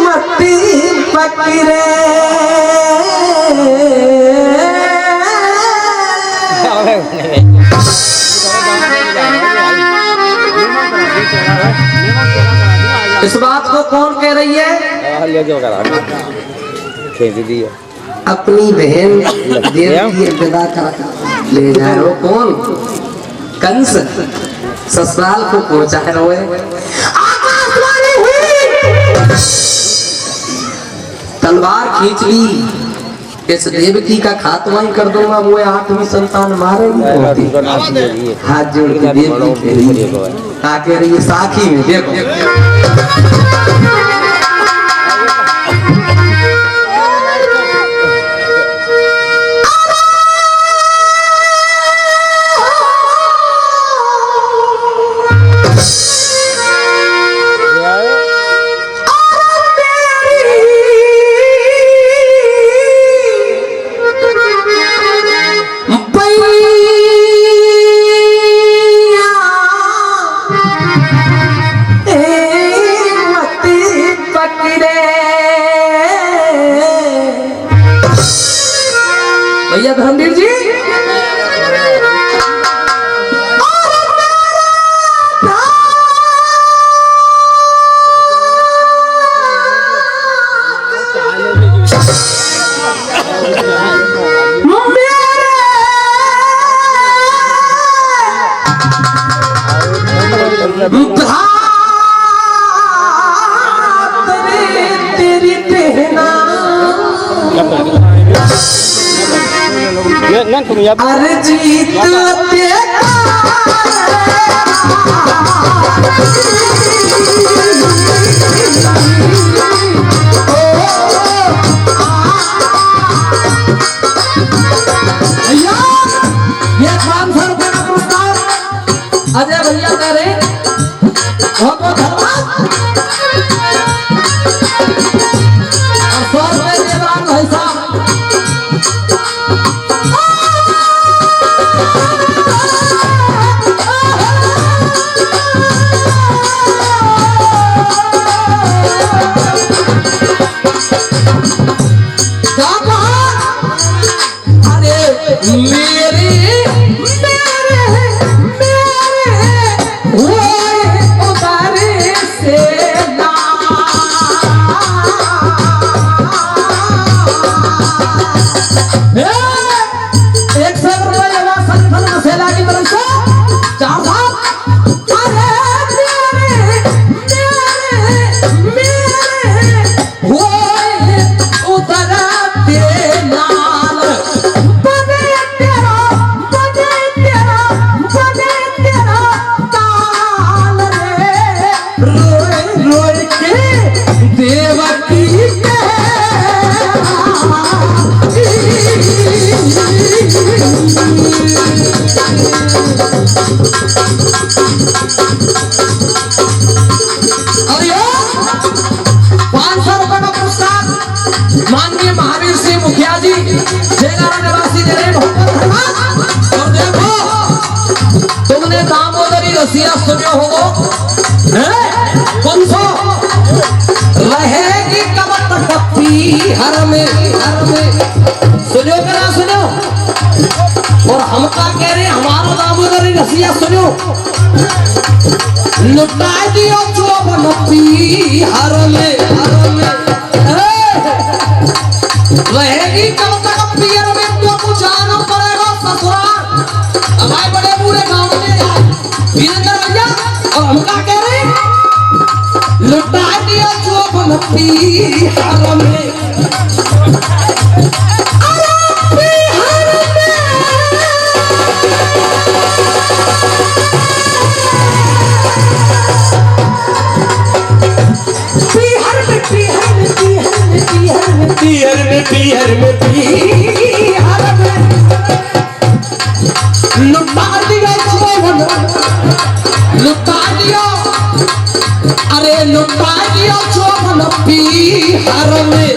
मट्टी पकड़े इस बात को कौन कह रही है? अपनी बहन देवकी विदा कर ले जा रहे हो। कौन? कंस ससुराल को पहुंचा रहे हो। आकाशवाणी हुई, तलवार खींच ली, इस देवकी का खात्मा ही कर दूंगा। वो 8वीं संतान मारेगी। हाथ जोड़ के देवकी कह रही है साखी में देखो। भैया धर्मवीर जी, अरे जीत ये 500 रुपए का पुरस्कार अजय भैया कह रहे बहुत बहुत धन्यवाद। और 100 रुपए देवराज भाई साहब। माननीय महावीर सिंह मुखिया जी जयगारा निवासी दे रहे बहुत धन्यवाद। और देखो तुमने दामोदरी रसिया सुनो हो कौन सो रहेगी कमर टप्पी हर में सुनो करा सुनो। और हम क्या कह रहे हमारा दामोदरी रसिया सुनो लुटा दियो जो नप्पी हर में रहेगी कब तक पियर में तुमको जाना पड़ेगा ससुराल। हमारे बड़े पूरे गांव में वीरेंद्र भैया और हम क्या कह रहे लुटा दिया जो बनती हाल में। पियर में लुटा दिया अरे लुटा दिया चोबन बिहार में।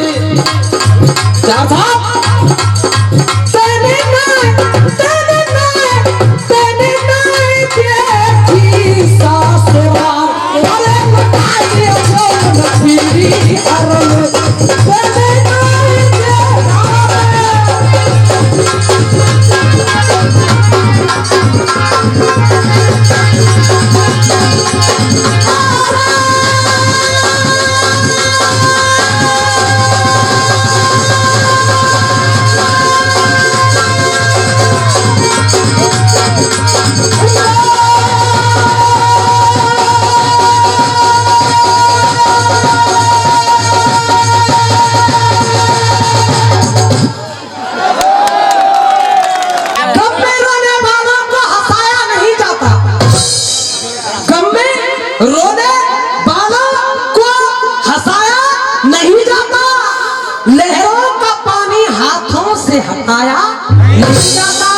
से हटाया नहीं जाता।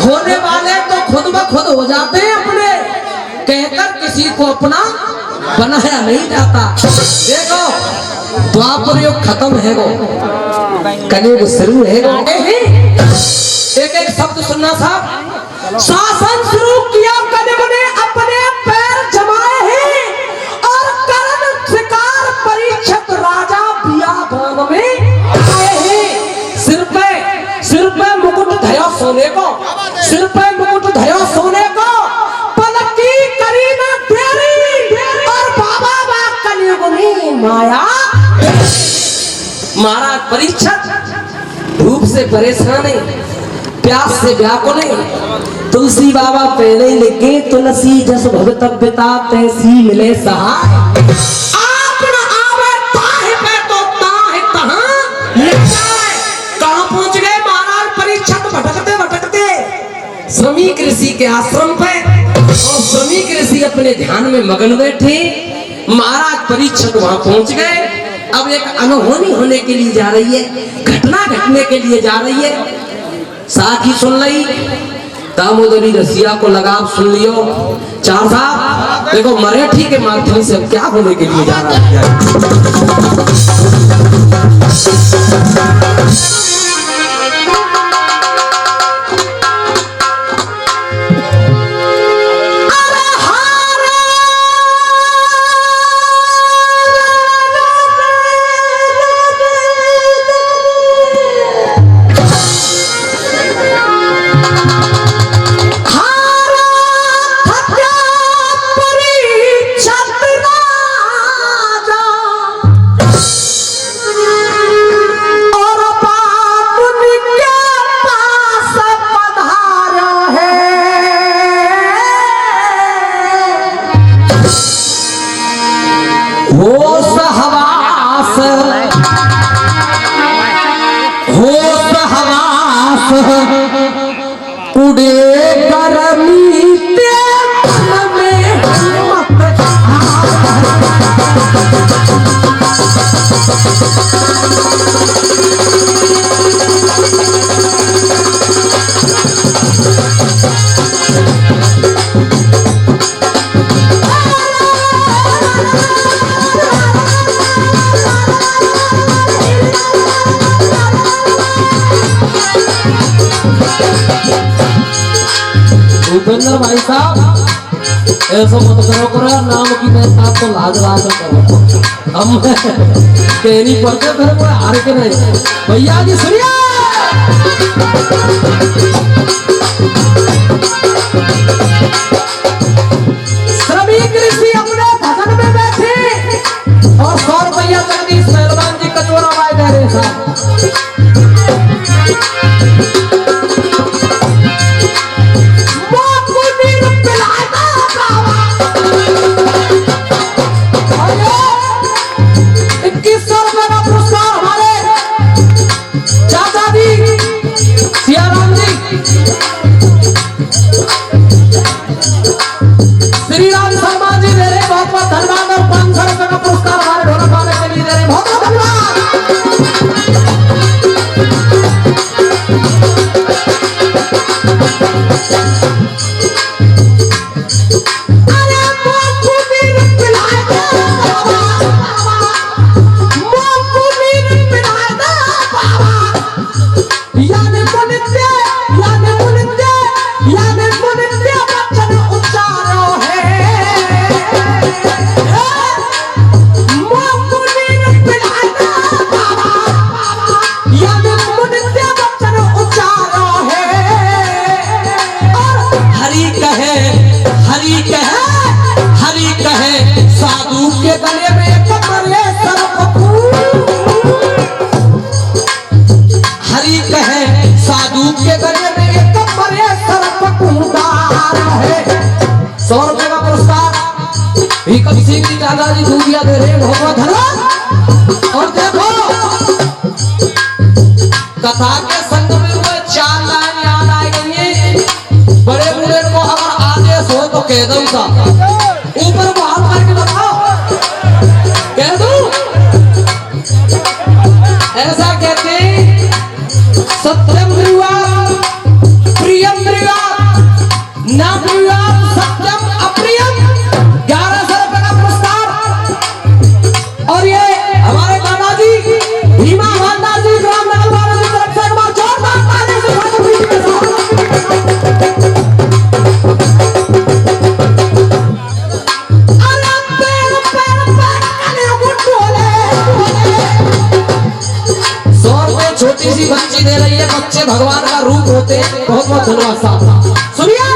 होने वाले तो खुद ब खुद हो जाते हैं अपने, कहकर किसी को अपना बनाया नहीं जाता। देखो द्वापर युग खत्म है गो, कलयुग शुरू है गो। एक एक शब्द सुनना साहब। शासन शुरू किया कलयुग ने, अपने पैर जमाए हैं और करण शिकार परीक्षित राजा बियाबान में आए हैं। सिर पे मुकुट धया सोने को, सिर पे मुकुट धया सोने को, पलक की करी न तेरी और बाबा बा कलयुग में माया। महाराज परीक्षित धूप से परेशान है, प्यास से व्याकुल है। तुलसी बाबा पहले ही लिखे, तुलसी जस भवतव्यता तैसी मिले सहाय। आप न आवे ताहि पे तो ताहि तहां ले जाए। कहां पहुंच गए महाराज परीक्षित? भटकते भटकते श्रमिक ऋषि के आश्रम पे, और श्रमिक ऋषि अपने ध्यान में मगन बैठे। महाराज परीक्षित वहां पहुंच गए। अब एक अनहोनी होने के लिए जा रही है, घटना घटने के लिए जा रही है। साथ ही सुन ली दामोदरी रसिया को लगाव सुन लियो। चार साहब देखो मराठी के माध्यम से अब क्या होने के लिए जा रहा है। उड़े गर्मी ते मन में हिम्मत भूपेंद्र भाई साहब ऐसा मत करो नाम की मैं साहब तो लाज लाज करो। हम कहनी पड़ते फिर कोई हार के नहीं। भैया जी सुनिए, श्रमिक ऋषि अपने भजन में बैठे और 100 रुपया जगदीश पहलवान जी कचोरा भाई दे रहे साहब। दादाजी दूधिया दे रहे बहुत धन्यवाद। और देखो कथा के संग में वो 4 लाइन याद आ गई है। बड़े बूढ़े को अगर आदेश हो तो कह दो सा ऊपर को हाथ करके बताओ, कह दो। ऐसा कहते सत्यम निर्वाण प्रियम निर्वाण नाम निर्वाण सत्यम अप्रियम 1100 रुपए का पुरस्कार। और ये हमारे दादाजी भीमा भांडा जी ग्राम नगर वालों की तरफ से एक बार जोरदार ताली से स्वागत कीजिए। छोटी सी बच्ची दे रही है, बच्चे भगवान का रूप होते हैं। बहुत बहुत धन्यवाद साहब। सुनिए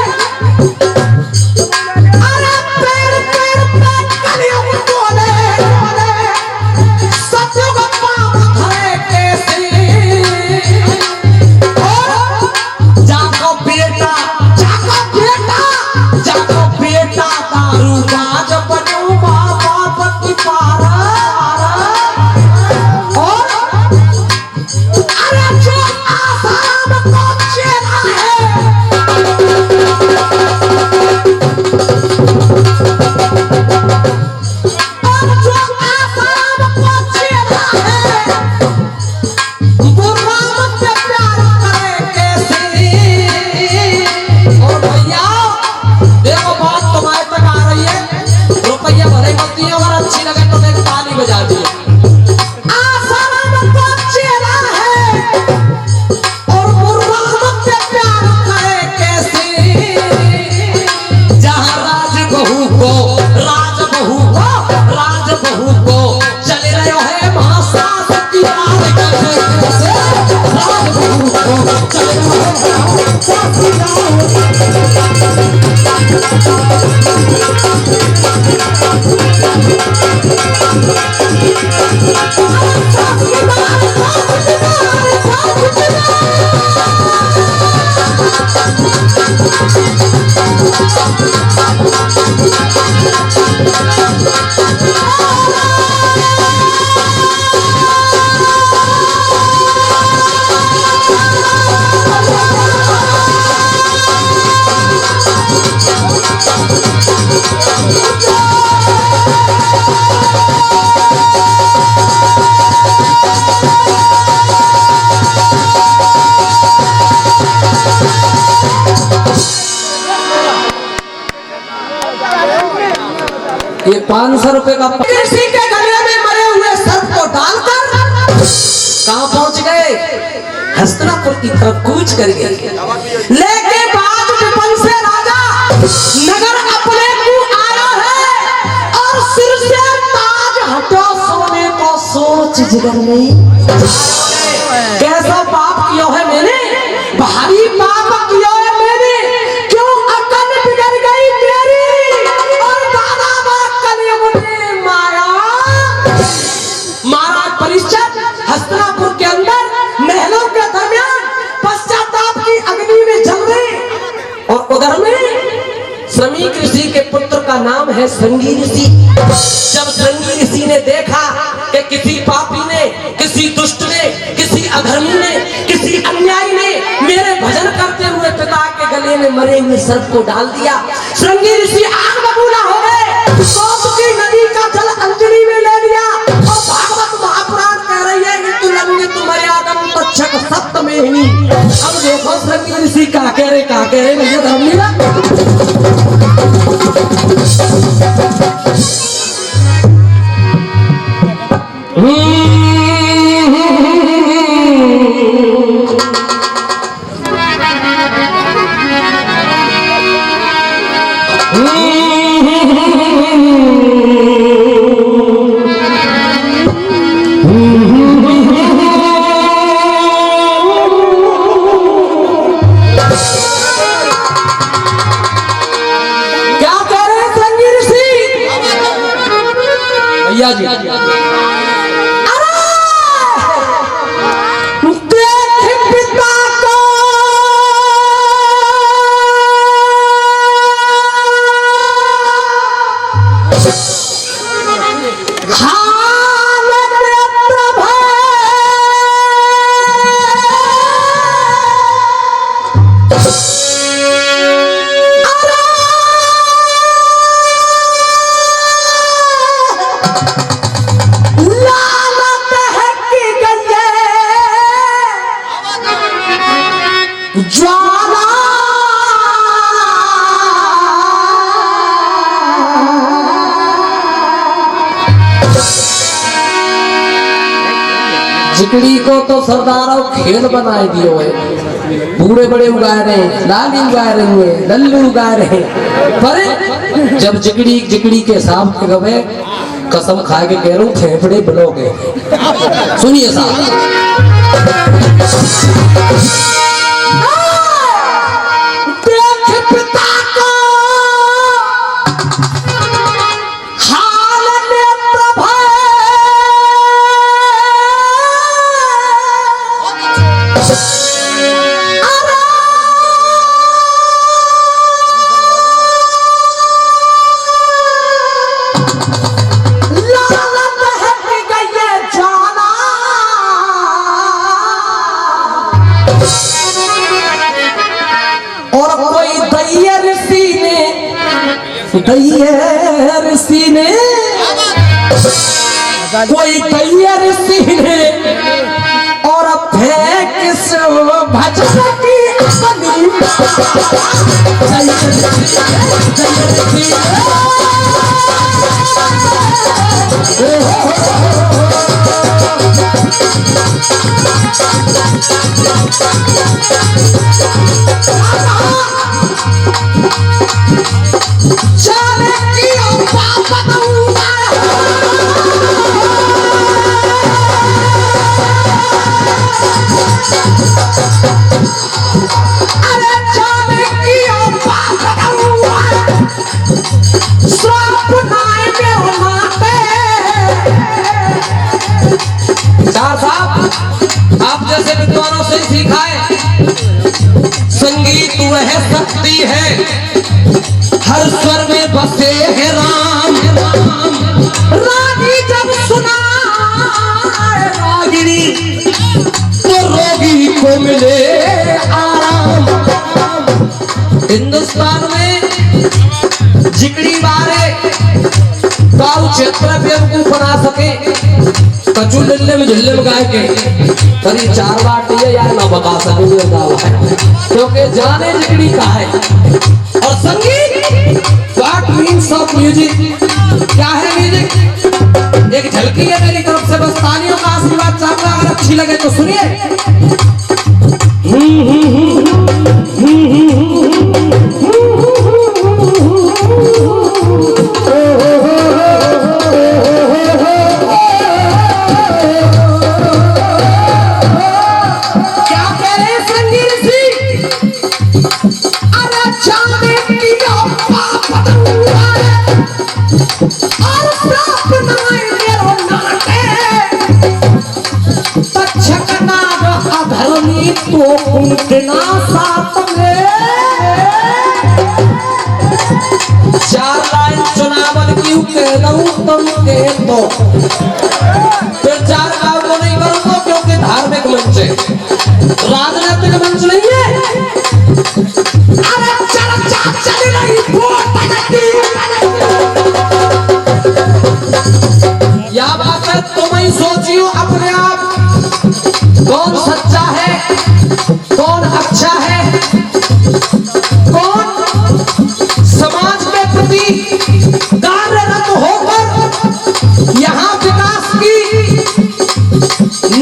ये 500 रुपए का किसी के गले में मरे हुए सर्प को डालकर कहां पहुंच गए? हस्तिनापुर की तरफ कूच कर गए। लेके बाद विपन से राजा नगर अपने को आया है और सिर से ताज हटो सोने को सोच जिगर में। कैसा पाप किया है मैंने, भारी पाप किया है मैंने, क्यों अकल बिगड़ गई तेरी और दादा महाराज परिषद हस्तिनापुर के अंदर महलों के दरमियान पश्चाताप की अग्नि में जल रहे। और उधर में श्रमिक ऋषि के पुत्र का नाम है श्रृंगी ऋषि। जब श्रृंगी ऋषि ने देखा कि किसी पापी ने, किसी दुष्ट ने, किसी अधर्मी ने, किसी अन्यायी ने मेरे भजन करते हुए पिता के गले में मरे हुए सर्प को डाल दिया, श्रृंगी ऋषि आग बबूला हो गए। की नदी का जल अंजलि में ले लिया और भागवत महापुराण कह रही है कि तुलंगे तुम्हारे तक्षक सप्त में ही। अब देखो श्रृंगी ऋषि का कह रहे भैया धर्मलीला। ज्वाला जिकड़ी को तो सरदारों खेल बनाए दियो है, बूढ़े बड़े उगाए रहे, लाली उगाए रहे हुए, लल्लू उगाए रहे, पर जब जिकड़ी के साहब के गवे कसम खा के कह रहा हूँ फेफड़े बनोगे। सुनिए साहब, देख पिता को हाल नेत्र भय, ऋषि ने कोई ऋषि ने और फेंक भजन की विद्वानों से सीखा है, संगीत वह शक्ति है, हर स्वर में बसे है राम। रागी जब सुना रागिनी तो रोगी को मिले आराम। हिंदुस्तान में जिकड़ी बारे गाँव क्षेत्र बेवकूफ बना सके, कचू लिल्ले में झिल्ले में गाय के करीब 4 बार ये यार ना बता सके क्योंकि जाने जिकड़ी का है। और संगीत व्हाट मीन्स ऑफ म्यूजिक, क्या है म्यूजिक? एक झलकी है मेरी तरफ से, बस तालियों का आशीर्वाद चाहूंगा, अगर अच्छी लगे तो सुनिए। तो उठना साथ में 4 लाइन चुनावल क्यों कह दूं तुमके तो फिर 4 गाँव को नहीं करूंगा क्योंकि धार्मिक मंच है, राजनीतिक मंच नहीं है। अरे चर्चा चल रही या बात है, तुम ही सोचियो अपने आप कौन सच्चा है, कौन अच्छा है, कौन समाज के प्रति कार्यरत होकर यहाँ विकास की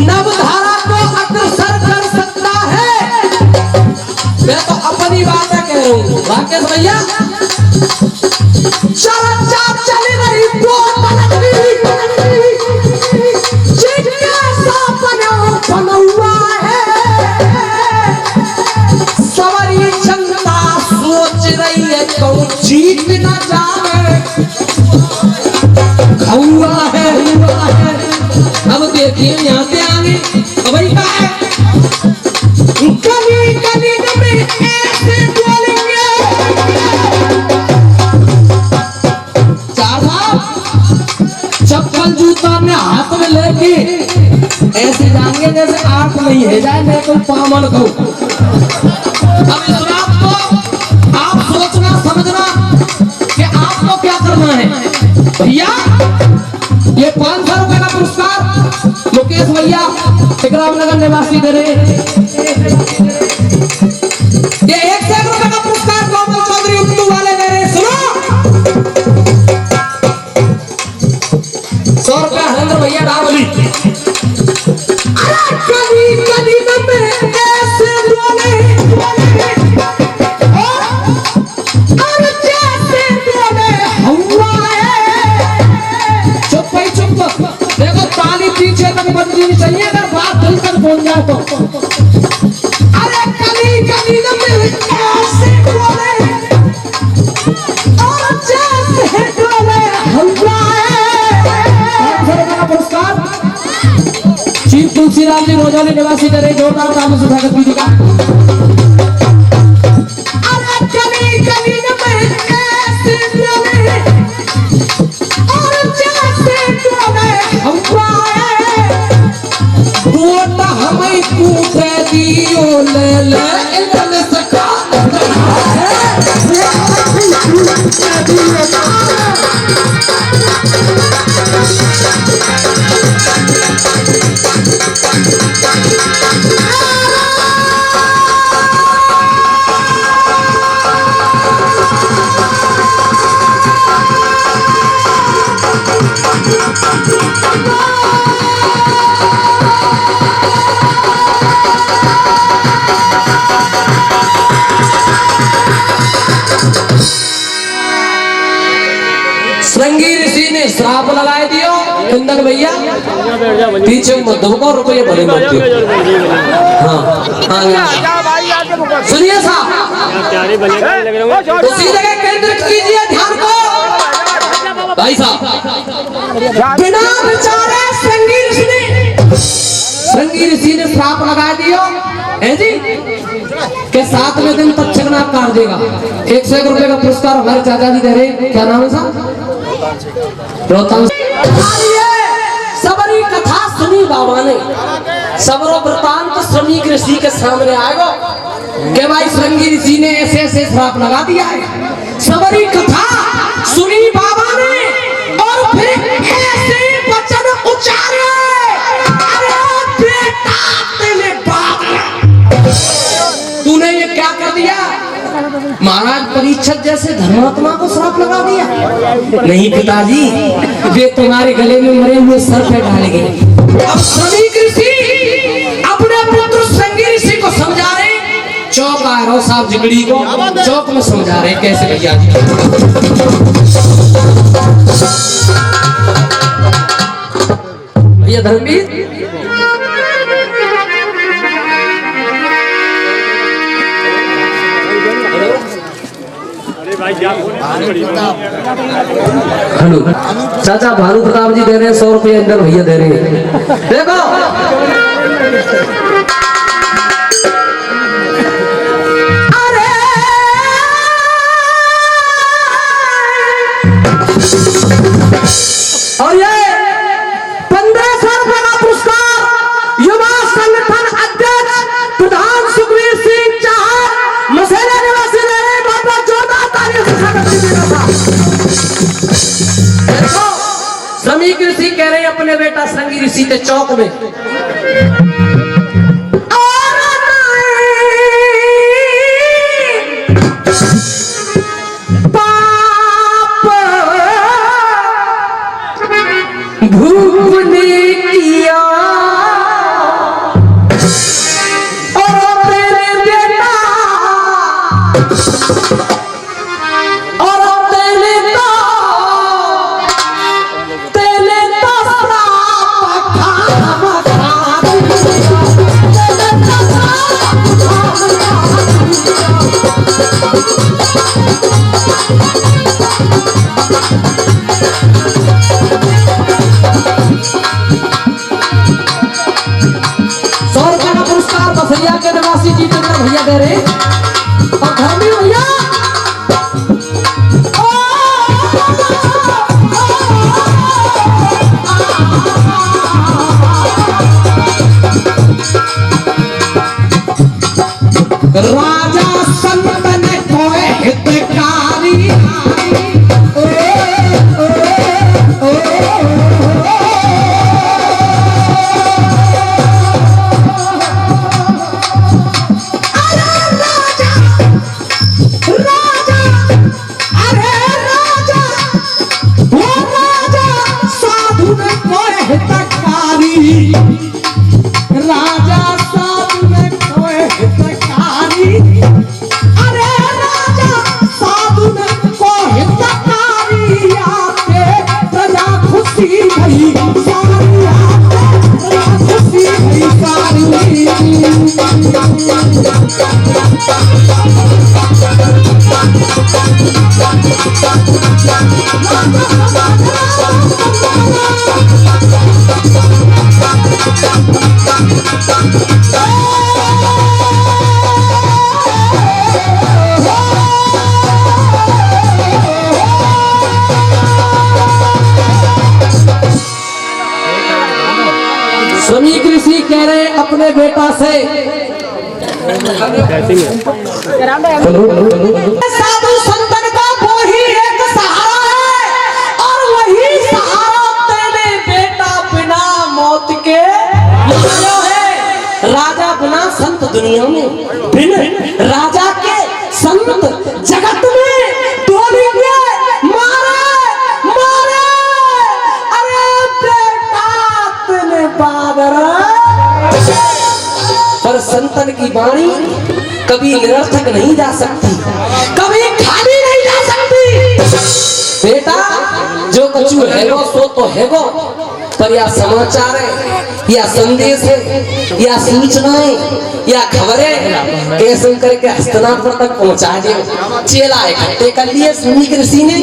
नवधारा को अग्रसर कर सकता है। मैं तो अपनी बातें कह रहा हूँ राकेश भैया। चर्चा चल रही बनौआ है, सवरी जनता सोच रही है कौन जीत न जाए, घुआ है। अब देखिए यहाँ से आगे भाई का है, कभी कभी में ऐसे बोलेंगे चप्पल जूता में हाथ में लेके ऐसे जाएंगे जैसे आंख नहीं है जाए मैं कोई पामन कहूं। अब इस बात को आप सोचना समझना कि आपको क्या करना है। भैया ये 500 रुपए का पुरस्कार मुकेश भैया टिकराम नगर निवासी दे रहे। तो अरे कली कली न मिल ऐसे बोले और जैसे डोले हलवाए पुरस्कार चीफ तुलसीराम जी रोजाली निवासी करे जोरदार ताली से स्वागत कीजिएगा। अरे कली कली न मिल ऐसे बोले और जैसे डोले हलवाए वोट हमें कूट दियो ले ले इधर सका श्रृंगी ऋषि ने श्राप लगाए दियो कुंदन भैया पीछे मत दबको रुपये भरे मत दियो। हाँ सुनिए साहब उसी जगह केंद्रित कीजिए ध्यान को भाई साहब। बिना विचारे श्रृंगी ऋषि ने श्राप लगा दियो है जी के 7वें दिन तक नाग काट देगा। 101 रुपए का पुरस्कार हमारे चाचा जी दे रहे। क्या नाम है साहब? रोहतांग। सबरी कथा सुनी बाबा ने सबरो वृतांत श्रमिक ऋषि के सामने आएगा कि भाई श्रृंगी ऋषि ने ऐसे ऐसे श्राप लगा दिया है। सबरी कथा सुनी बाबा ने और फिर ऐसे वचन उच्चारे अरे बेटा तेरे बाप तूने ये क्या कर दिया? महाराज परीक्षक जैसे धर्मात्मा को श्राप लगा दिया। नहीं पिताजी वे तुम्हारे गले में मरे हुए सर पे डालेंगे। अब श्रमिक ऋषि अपने पुत्र श्रृंगी ऋषि को समझा रहे चौक आ रहा साहब जिगड़ी को चौक में समझा रहे कैसे भैया जी। भैया धर्मवीर हेलो चाचा भानु प्रताप जी दे रहे हैं 100 रुपये अंदर भैया दे रहे हैं देखो। अरे और ये 1500 रुपये का पुरस्कार युवा संगठन अध्यक्ष प्रधान सुखवीर सिंह चाहर मसेला निवासी दे रहे बाबा जोरदार तालियों से स्वागत कीजिएगा। श्रमिक ऋषि कह रहे हैं अपने बेटा श्रृंगी ऋषि के चौक में पाप भूमि किया और तेरे बेटा के निवासी जितेंद्र भैया दे रहे और धर्मी भैया राजा संत ने कोई हितकारी राजा साधु में कोई हितकारी अरे राजा साधु अपने बेटा से साधु संतन का वो ही एक सहारा है और वही सहारा तेरे बेटा बिना मौत के मानो है। राजा बिना संत दुनिया में, बिन राजा के संत जगत में डोलेंगे। मारे मारे अरे बेटा तेने बादर। पर संतन की वाणी कभी निरर्थक नहीं जा सकती, कभी खाली नहीं जा सकती। बेटा जो कछु हैगो सो तो हैगो, पर या समाचार है या संदेश है या सूचनाएं या खबरें कैसे करके हस्तिनापुर तक पहुंचा दे। चेला इकट्ठे कर लिए सुनी ऋषि ने।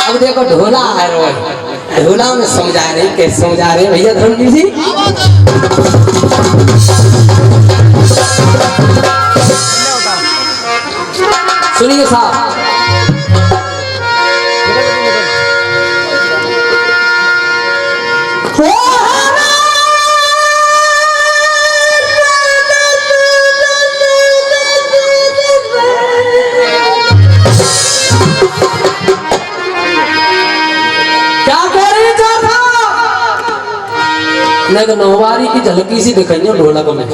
अब देखो ढोला है रोज, ढोला में समझा रहे, कैसे समझा रहे भैया धर्मवीर जी। सुनिए साहब, क्या कह रहे नहीं तो नौवारी की झलकी सी दिखाई ढोलक में।